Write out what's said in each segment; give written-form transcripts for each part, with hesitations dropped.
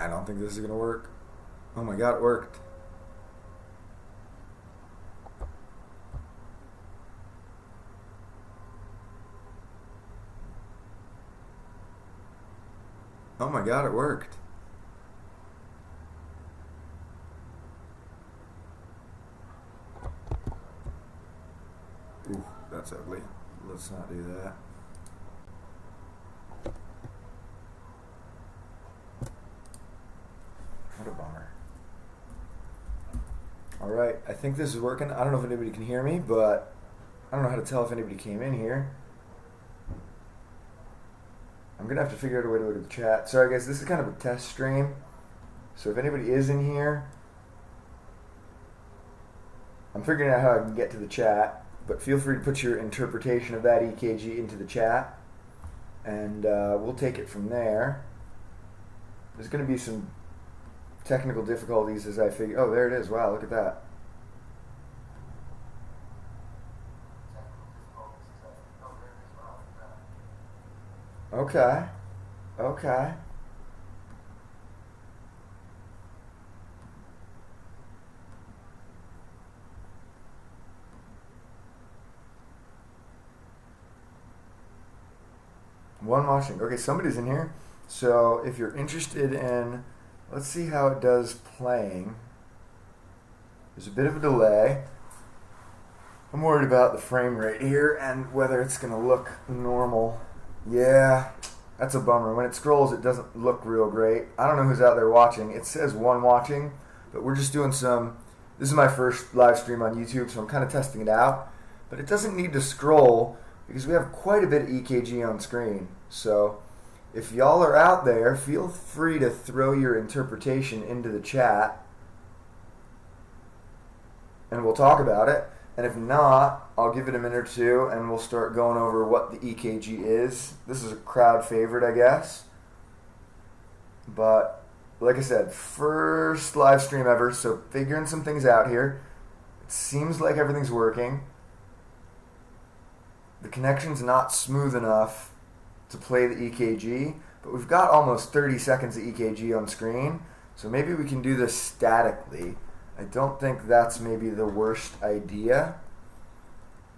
I don't think this is going to work. Oh my god, it worked. Oh my god, it worked. Ooh, that's ugly. Let's not do that. What a bummer. Alright, I think this is working. I don't know if anybody can hear me, but I don't know how to tell if anybody came in here. I'm going to have to figure out a way to go to the chat. Sorry guys, this is kind of a test stream. So if anybody is in here, I'm figuring out how I can get to the chat. But feel free to put your interpretation of that EKG into the chat. And we'll take it from there. There's going to be some technical difficulties as I figure. Oh, there it is. Wow, look at that. Okay. Okay. One watching. Okay, somebody's in here. So if you're interested in, let's see how it does playing. There's a bit of a delay. I'm worried about the frame rate here and whether it's going to look normal. Yeah, that's a bummer. When it scrolls, it doesn't look real great. I don't know who's out there watching. It says one watching, but we're just doing some. This is my first live stream on YouTube, so I'm kind of testing it out. But it doesn't need to scroll because we have quite a bit of EKG on screen. So if y'all are out there, feel free to throw your interpretation into the chat and we'll talk about it. And if not, I'll give it a minute or two and we'll start going over what the EKG is. This is a crowd favorite, I guess. But like I said, first live stream ever, so figuring some things out here. It seems like everything's working. The connection's not smooth enough to play the EKG, but we've got almost 30 seconds of EKG on screen, so maybe we can do this statically. I don't think that's maybe the worst idea.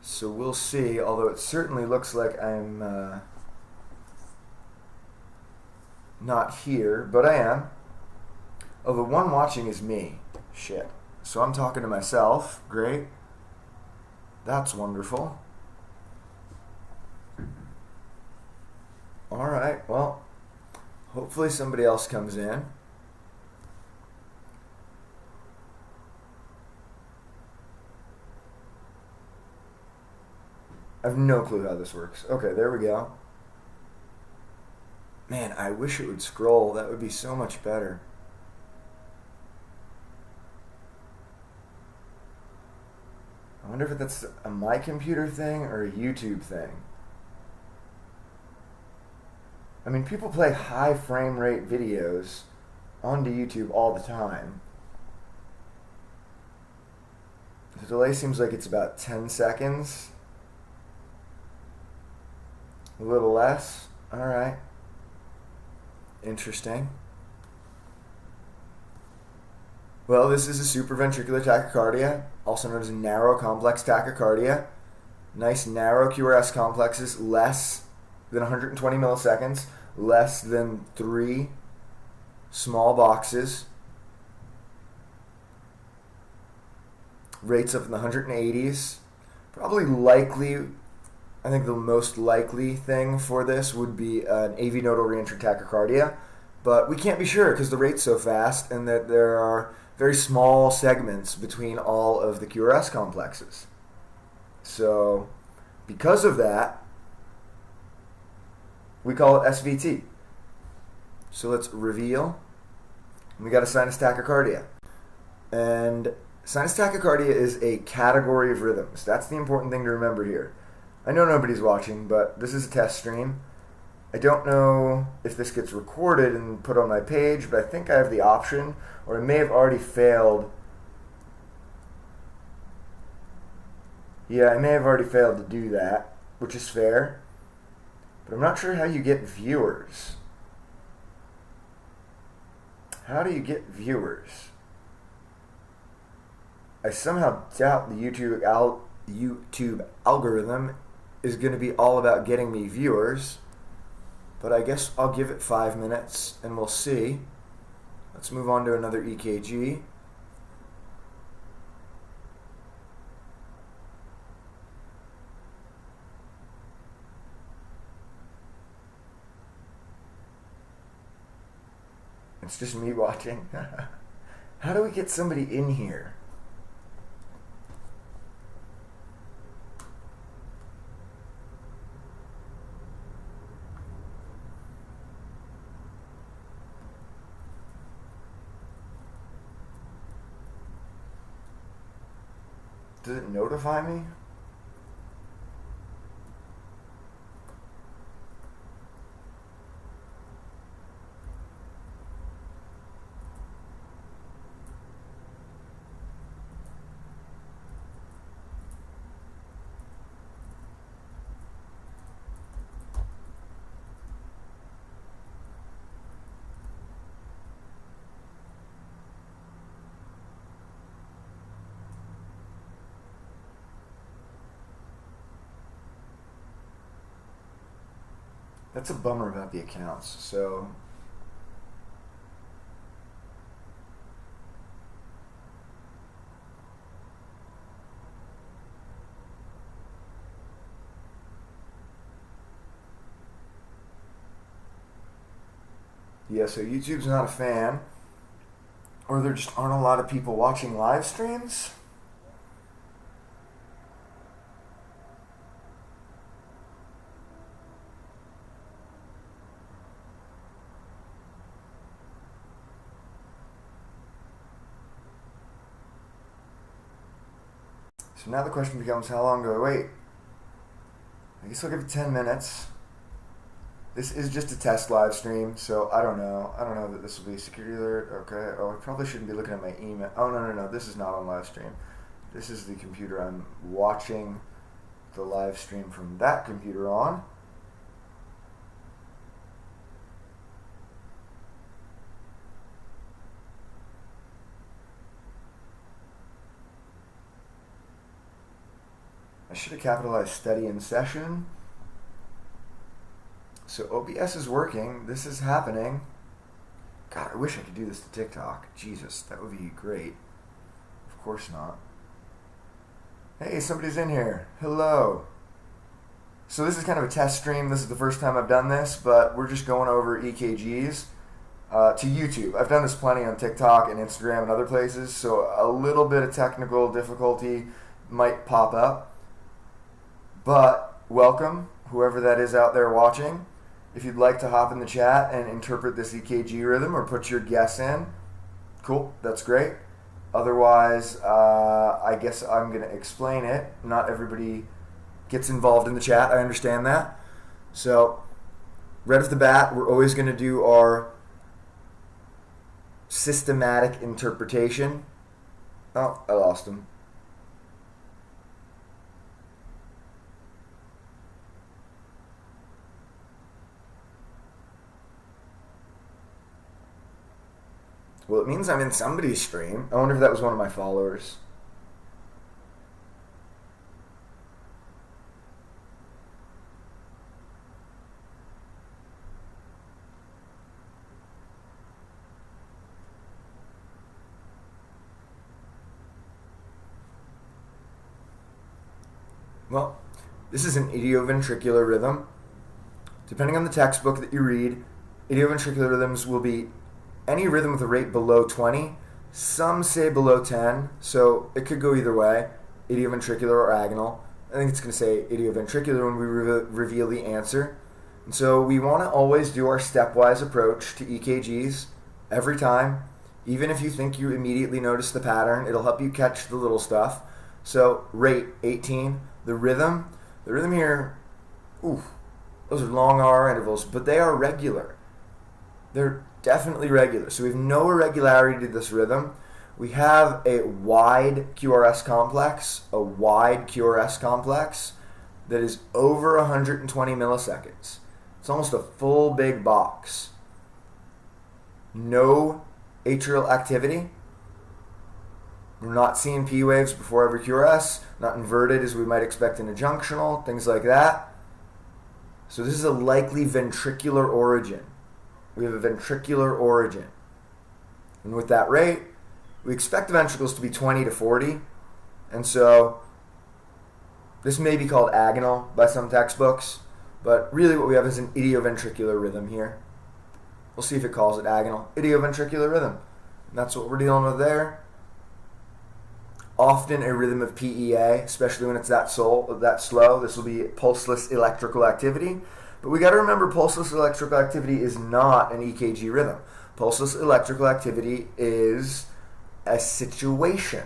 So we'll see, although it certainly looks like I'm not here, but I am. Oh, the one watching is me. Shit. So I'm talking to myself. Great. That's wonderful. Alright, well, hopefully somebody else comes in. I have no clue how this works. Okay, there we go. Man, I wish it would scroll. That would be so much better. I wonder if that's a my computer thing or a YouTube thing. I mean, people play high frame rate videos onto YouTube all the time. The delay seems like it's about 10 seconds. A little less. Alright. Interesting. Well, this is a supraventricular tachycardia, also known as a narrow complex tachycardia. Nice narrow QRS complexes, less than 120 milliseconds, less than 3 small boxes. Rates up in the 180s. Probably likely, I think the most likely thing for this would be an AV nodal reentry tachycardia, but we can't be sure because the rate's so fast and that there are very small segments between all of the QRS complexes. So because of that, we call it SVT. So let's reveal. We got a sinus tachycardia. And sinus tachycardia is a category of rhythms. That's the important thing to remember here. I know nobody's watching, but this is a test stream. I don't know if this gets recorded and put on my page, but I think I have the option, or I may have already failed. Yeah, I may have already failed to do that, which is fair. But I'm not sure how you get viewers. How do you get viewers? I somehow doubt the YouTube algorithm is going to be all about getting me viewers, but I guess I'll give it 5 minutes and we'll see. Let's move on to another EKG. It's just me watching. How do we get somebody in here? Does it notify me? That's a bummer about the accounts. So yeah, so YouTube's not a fan, or there just aren't a lot of people watching live streams. So now the question becomes, how long do I wait? I guess I'll give it 10 minutes. This is just a test live stream, so I don't know. I don't know that this will be a security alert. Okay. Oh, I probably shouldn't be looking at my email. Oh, no. This is not on live stream. This is the computer I'm watching the live stream from that computer on. I should have capitalized study in session. So OBS is working. This is happening. God, I wish I could do this to TikTok. Jesus, that would be great. Of course not. Hey, somebody's in here. Hello. So this is kind of a test stream. This is the first time I've done this, but we're just going over EKGs to YouTube. I've done this plenty on TikTok and Instagram and other places, so a little bit of technical difficulty might pop up. But welcome, whoever that is out there watching. If you'd like to hop in the chat and interpret this EKG rhythm or put your guess in, cool, that's great. Otherwise, I guess I'm going to explain it. Not everybody gets involved in the chat, I understand that. So, right off the bat, we're always going to do our systematic interpretation. Oh, I lost him. Well, it means I'm in somebody's stream. I wonder if that was one of my followers. Well, this is an idioventricular rhythm. Depending on the textbook that you read, idioventricular rhythms will be any rhythm with a rate below 20. Some say below 10, so it could go either way, idioventricular or agonal. I think it's going to say idioventricular when we reveal the answer. And so we want to always do our stepwise approach to EKGs every time. Even if you think you immediately notice the pattern, it'll help you catch the little stuff. So rate 18. The rhythm here, oof, those are long R intervals, but they are regular. They're definitely regular. So we have no irregularity to this rhythm. We have a wide QRS complex, that is over 120 milliseconds. It's almost a full big box. No atrial activity. We're not seeing P waves before every QRS, not inverted as we might expect in a junctional, things like that. So this is a likely ventricular origin. We have a ventricular origin. And with that rate, we expect the ventricles to be 20 to 40. And so this may be called agonal by some textbooks, but really what we have is an idioventricular rhythm here. We'll see if it calls it agonal. Idioventricular rhythm. And that's what we're dealing with there. Often a rhythm of PEA, especially when it's that slow. This will be pulseless electrical activity. But we got to remember pulseless electrical activity is not an EKG rhythm. Pulseless electrical activity is a situation.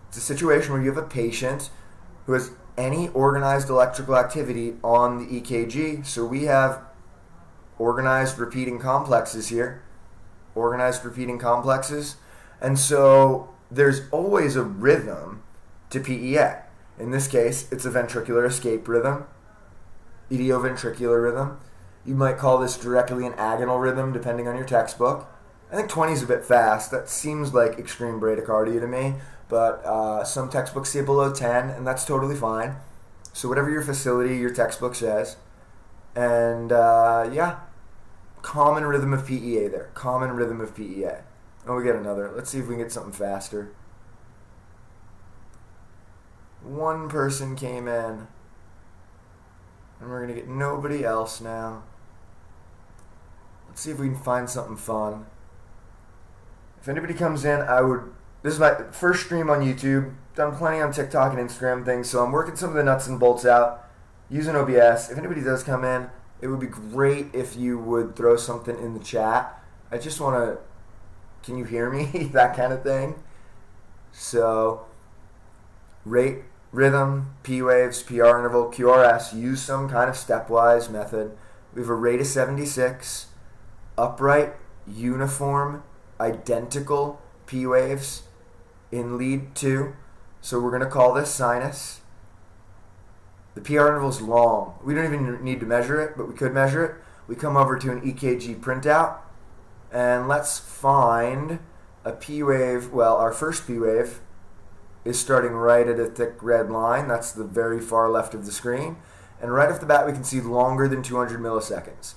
It's a situation where you have a patient who has any organized electrical activity on the EKG. So we have organized repeating complexes here. Organized repeating complexes. And so there's always a rhythm to PEA. In this case, it's a ventricular escape rhythm, idioventricular rhythm. You might call this directly an agonal rhythm, depending on your textbook. I think 20 is a bit fast. That seems like extreme bradycardia to me, but some textbooks say below 10, and that's totally fine. So whatever your facility, your textbook says. And yeah, common rhythm of PEA there. Common rhythm of PEA. Oh, we get another. Let's see if we can get something faster. One person came in. And we're going to get nobody else now. Let's see if we can find something fun. If anybody comes in, this is my first stream on YouTube. Done plenty on TikTok and Instagram things, so I'm working some of the nuts and bolts out using OBS. If anybody does come in, it would be great if you would throw something in the chat. I just want to... Can you hear me? That kind of thing. So, rate, rhythm, P waves, PR interval, QRS, use some kind of stepwise method. We have a rate of 76, upright, uniform, identical P waves in lead 2. So we're going to call this sinus. The PR interval is long. We don't even need to measure it, but we could measure it. We come over to an EKG printout. And let's find a P wave. Well, our first P wave is starting right at a thick red line. That's the very far left of the screen. And right off the bat, we can see longer than 200 milliseconds.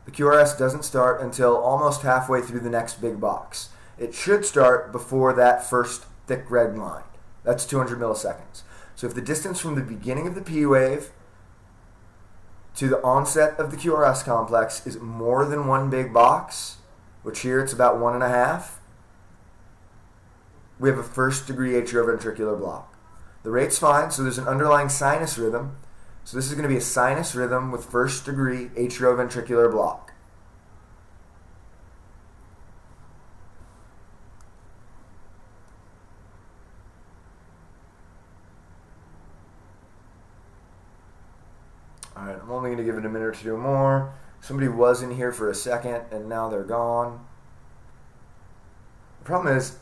The QRS doesn't start until almost halfway through the next big box. It should start before that first thick red line. That's 200 milliseconds. So if the distance from the beginning of the P wave to the onset of the QRS complex is more than one big box, which here it's about 1.5, we have a first degree atrioventricular block. The rate's fine, so there's an underlying sinus rhythm. So this is going to be a sinus rhythm with first degree atrioventricular block. Alright, I'm only going to give it a minute or two more. Somebody was in here for a second, and now they're gone. The problem is,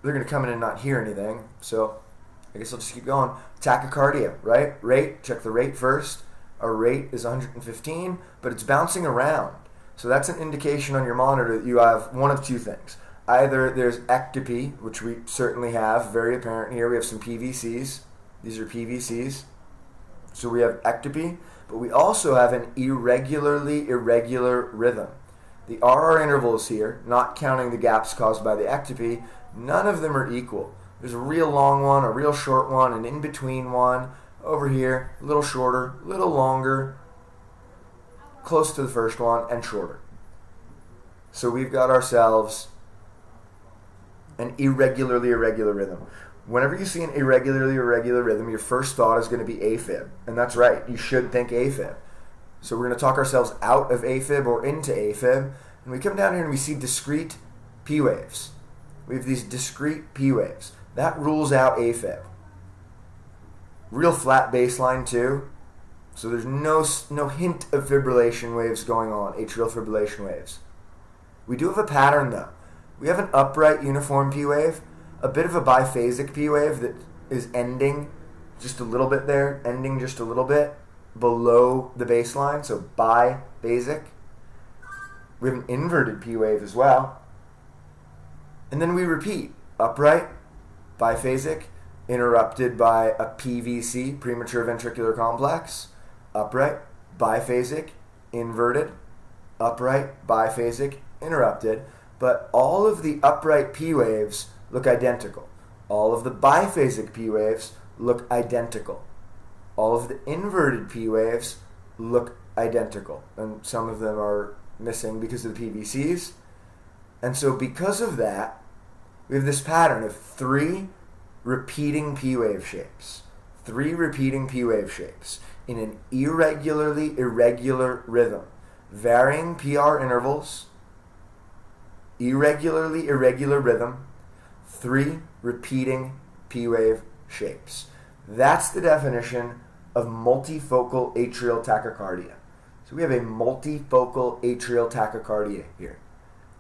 they're going to come in and not hear anything, so I guess I'll just keep going. Tachycardia, right? Rate, check the rate first. Our rate is 115, but it's bouncing around. So that's an indication on your monitor that you have one of two things. Either there's ectopy, which we certainly have, very apparent here. We have some PVCs. These are PVCs. So we have ectopy. But we also have an irregularly irregular rhythm. The RR intervals here, not counting the gaps caused by the ectopy, none of them are equal. There's a real long one, a real short one, an in-between one. Over here, a little shorter, a little longer, close to the first one, and shorter. So we've got ourselves an irregularly irregular rhythm. Whenever you see an irregularly irregular rhythm, your first thought is going to be AFib. And that's right. You should think AFib. So we're going to talk ourselves out of AFib or into AFib. And we come down here and we see discrete P waves. We have these discrete P waves. That rules out AFib. Real flat baseline too. So there's no hint of fibrillation waves going on, atrial fibrillation waves. We do have a pattern though. We have an upright uniform P wave. A bit of a biphasic P wave that is ending just a little bit there, ending just a little bit below the baseline, so biphasic. We have an inverted P wave as well. And then we repeat. Upright, biphasic, interrupted by a PVC, premature ventricular complex. Upright, biphasic, inverted. Upright, biphasic, interrupted. But all of the upright P waves look identical. All of the biphasic P waves look identical. All of the inverted P waves look identical. And some of them are missing because of the PVCs. And so because of that, we have this pattern of 3 repeating P wave shapes. 3 repeating P wave shapes in an irregularly irregular rhythm. Varying PR intervals, irregularly irregular rhythm, 3 repeating P wave shapes. That's the definition of multifocal atrial tachycardia. So we have a multifocal atrial tachycardia here.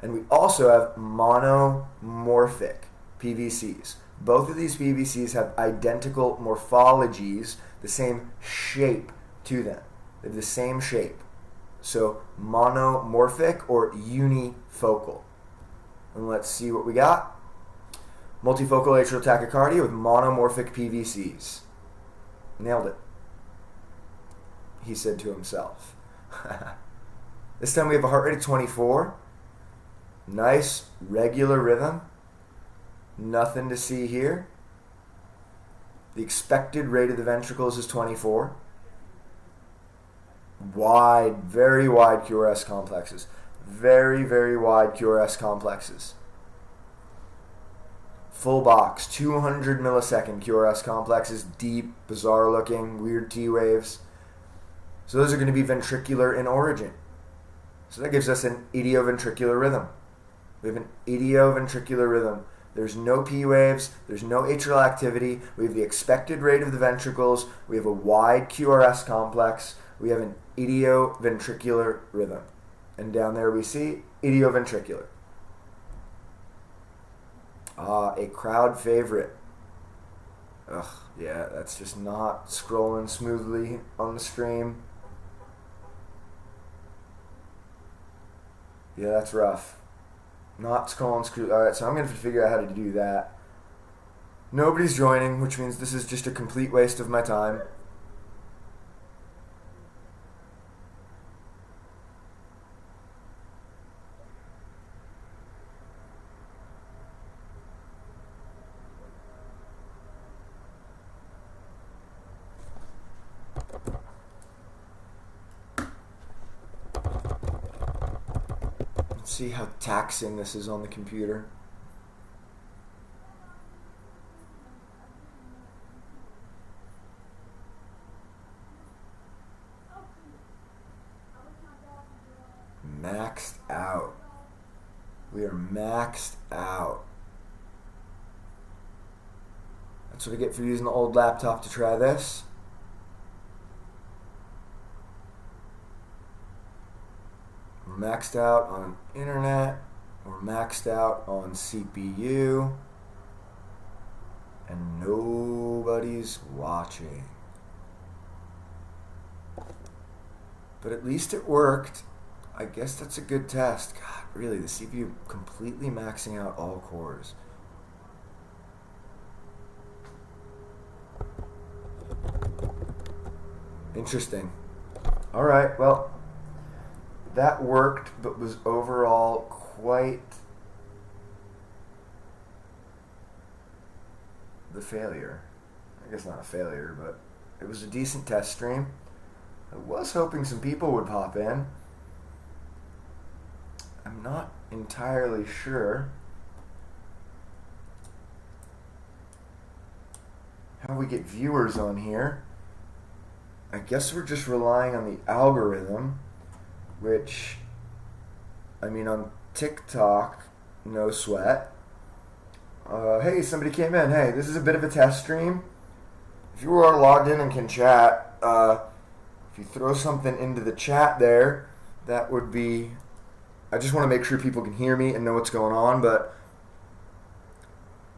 And we also have monomorphic PVCs. Both of these PVCs have identical morphologies, the same shape to them. They have the same shape. So monomorphic or unifocal. And let's see what we got. Multifocal atrial tachycardia with monomorphic PVCs. Nailed it, he said to himself. This time we have a heart rate of 24. Nice, regular rhythm. Nothing to see here. The expected rate of the ventricles is 24. Wide, very wide QRS complexes. Very, very wide QRS complexes. Full box, 200 millisecond QRS complexes, deep, bizarre looking, weird T waves. So those are going to be ventricular in origin. So that gives us an idioventricular rhythm. We have an idioventricular rhythm. There's no P waves, there's no atrial activity, we have the expected rate of the ventricles, we have a wide QRS complex, we have an idioventricular rhythm. And down there we see idioventricular. A crowd favorite. Ugh, yeah, that's just not scrolling smoothly on the stream. Yeah, that's rough. Not scrolling screw. Alright, so I'm going to figure out how to do that. Nobody's joining, which means this is just a complete waste of my time. See how taxing this is on the computer. Maxed out. We are maxed out. That's what I get for using the old laptop to try this. We're maxed out on internet. We're maxed out on CPU. And nobody's watching. But at least it worked. I guess that's a good test. God, really, the CPU completely maxing out all cores. Interesting. All right, well, that worked, but was overall quite the failure. I guess not a failure, but it was a decent test stream. I was hoping some people would pop in. I'm not entirely sure how we get viewers on here. I guess we're just relying on the algorithm, which, I mean, on TikTok, no sweat. Hey, somebody came in. Hey, this is a bit of a test stream. If you are logged in and can chat, if you throw something into the chat there, that would be... I just want to make sure people can hear me and know what's going on, but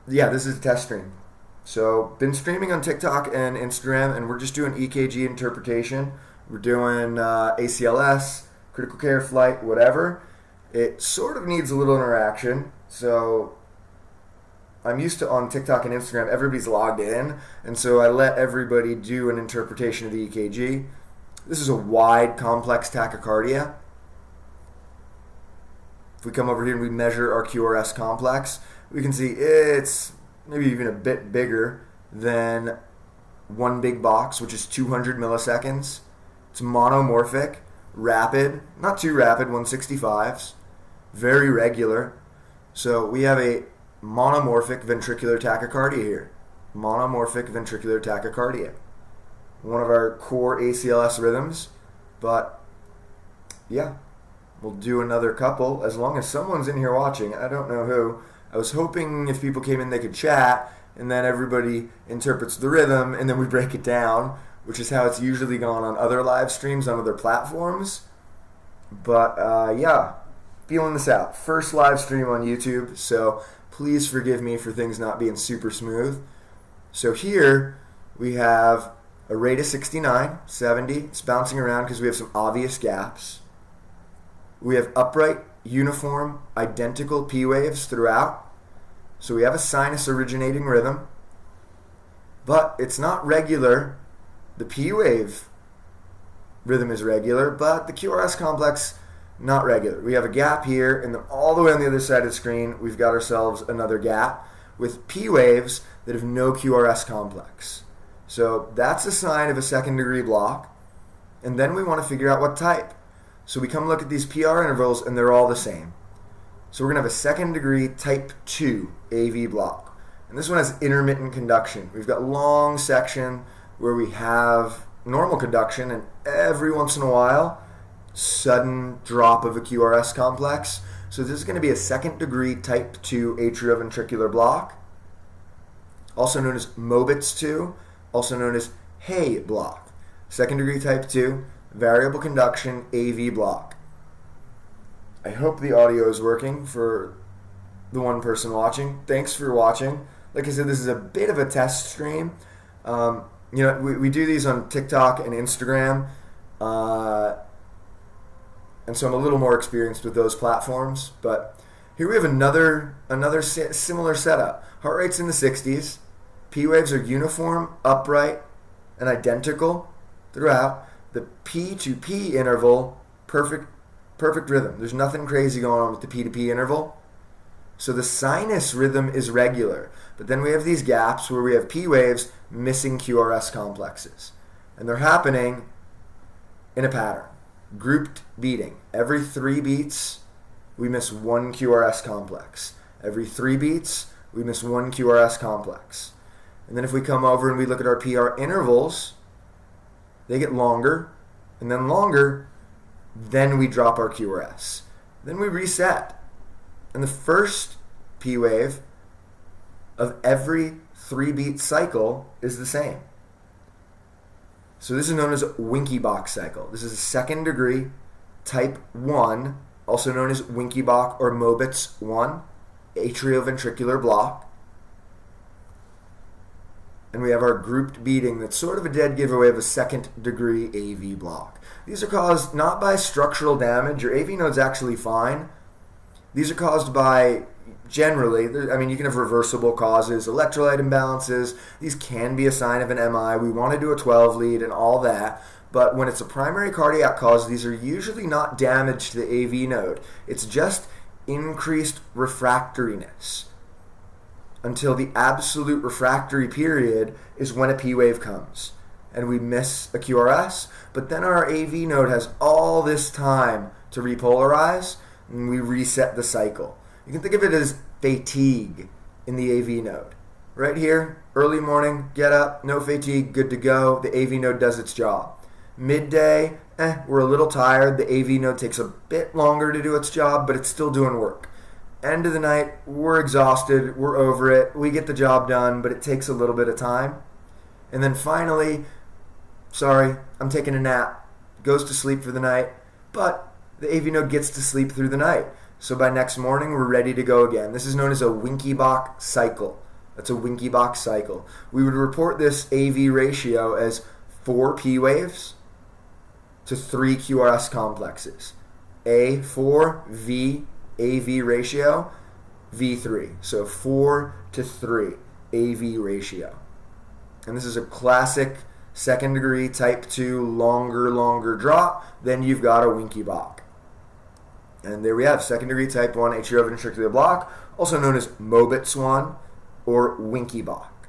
yeah, this is a test stream. So, been streaming on TikTok and Instagram, and we're just doing EKG interpretation. We're doing ACLS, critical care, flight, whatever. It sort of needs a little interaction, so I'm used to on TikTok and Instagram, everybody's logged in, and so I let everybody do an interpretation of the EKG. This is a wide, complex tachycardia. If we come over here and we measure our QRS complex, we can see it's maybe even a bit bigger than one big box, which is 200 milliseconds. It's monomorphic, rapid, not too rapid, 165s, very regular. So we have a monomorphic ventricular tachycardia here. Monomorphic ventricular tachycardia. One of our core ACLS rhythms. But yeah, we'll do another couple as long as someone's in here watching. I don't know who. I was hoping if people came in they could chat and then everybody interprets the rhythm and then we break it down, which is how it's usually gone on other live streams on other platforms. But yeah, feeling this out. First live stream on YouTube, so please forgive me for things not being super smooth. So here we have a rate of 69, 70. It's bouncing around because we have some obvious gaps. We have upright, uniform, identical P waves throughout. So we have a sinus originating rhythm, but it's not regular. The P wave rhythm is regular, but the QRS complex not regular. We have a gap here, and then all the way on the other side of the screen, we've got ourselves another gap with P waves that have no QRS complex. So that's a sign of a second degree block, and then we want to figure out what type. So we come look at these PR intervals, and they're all the same. So we're going to have a second degree type 2 AV block. And this one has intermittent conduction. We've got long section where we have normal conduction, and every once in a while, sudden drop of a QRS complex. So this is going to be a second degree type 2 atrioventricular block, also known as Mobitz 2, also known as Hay block. Second degree type 2, variable conduction AV block. I hope the audio is working for the one person watching. Thanks for watching. Like I said, this is a bit of a test stream. We do these on TikTok and Instagram. And so I'm a little more experienced with those platforms. But here we have another similar setup. Heart rate's in the 60s. P waves are uniform, upright, and identical throughout. The P to P interval, perfect rhythm. There's nothing crazy going on with the P to P interval. So the sinus rhythm is regular. But then we have these gaps where we have P waves missing QRS complexes. And they're happening in a pattern. Grouped beating. Every 3 beats, we miss one QRS complex. Every 3 beats, we miss one QRS complex. And then if we come over and we look at our PR intervals, they get longer, and then longer, then we drop our QRS. Then we reset. And the first P wave of every 3-beat cycle is the same. So this is known as a Winky-Bach cycle. This is a second degree type 1, also known as Winky-Bach or Mobitz 1, atrioventricular block. And we have our grouped beating that's sort of a dead giveaway of a second degree AV block. These are caused not by structural damage. Your AV node's actually fine. These are caused by, generally, you can have reversible causes, electrolyte imbalances. These can be a sign of an MI. We want to do a 12 lead and all that. But when it's a primary cardiac cause, these are usually not damage to the AV node. It's just increased refractoriness until the absolute refractory period is when a P wave comes and we miss a QRS. But then our AV node has all this time to repolarize and we reset the cycle. You can think of it as fatigue in the AV node. Right here, early morning, get up, no fatigue, good to go. The AV node does its job. Midday, we're a little tired. The AV node takes a bit longer to do its job, but it's still doing work. End of the night, we're exhausted, we're over it, we get the job done, but it takes a little bit of time. And then finally, sorry, I'm taking a nap, goes to sleep for the night, but the AV node gets to sleep through the night. So by next morning, we're ready to go again. This is known as a Winky-Bach cycle. That's a Winky-Bach cycle. We would report this AV ratio as 4 P waves to 3 QRS complexes. A4V AV ratio. V3. So 4:3 AV ratio. And this is a classic second degree type 2 longer drop. Then you've got a Winky Bach. And there we have second degree type 1 atrioventricular block, also known as Mobitz 1 or Winky Bach.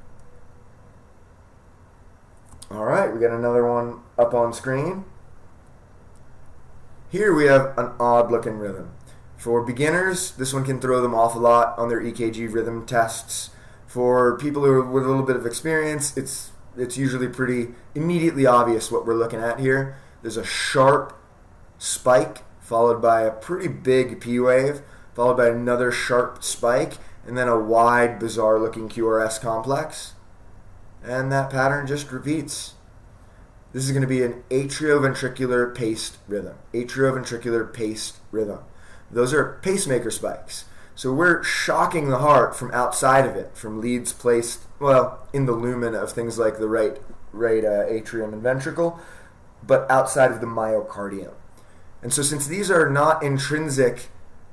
All right, we got another one up on screen. Here we have an odd looking rhythm. For beginners, this one can throw them off a lot on their EKG rhythm tests. For people who are with a little bit of experience, it's usually pretty immediately obvious what we're looking at here. There's a sharp spike followed by a pretty big P wave, followed by another sharp spike, and then a wide, bizarre looking QRS complex. And that pattern just repeats. This is going to be an atrioventricular paced rhythm. Atrioventricular paced rhythm. Those are pacemaker spikes. So we're shocking the heart from outside of it, from leads placed, well, in the lumen of things like the right atrium and ventricle, but outside of the myocardium. And so since these are not intrinsic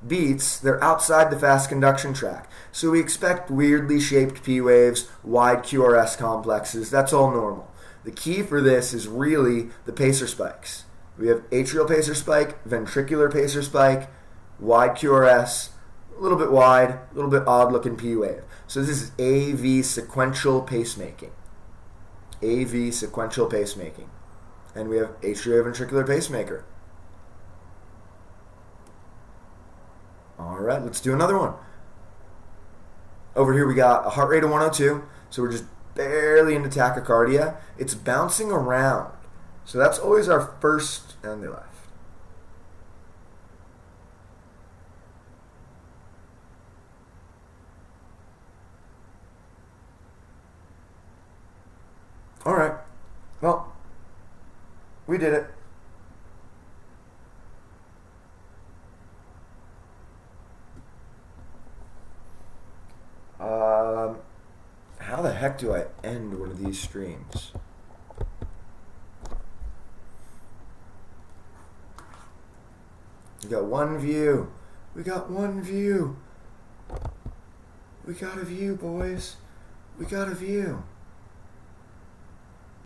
beats, they're outside the fast conduction tract. So we expect weirdly shaped P waves, wide QRS complexes. That's all normal. The key for this is really the pacer spikes. We have atrial pacer spike, ventricular pacer spike, wide QRS, a little bit wide, a little bit odd looking P wave. So this is AV sequential pacemaking. AV sequential pacemaking. And we have atrioventricular pacemaker. All right, let's do another one. Over here we got a heart rate of 102, so we're just barely into tachycardia. It's bouncing around. So that's always our first, and they left. All right, well, we did it. How the heck do I end one of these streams? We got one view. We got one view. We got a view, boys. We got a view.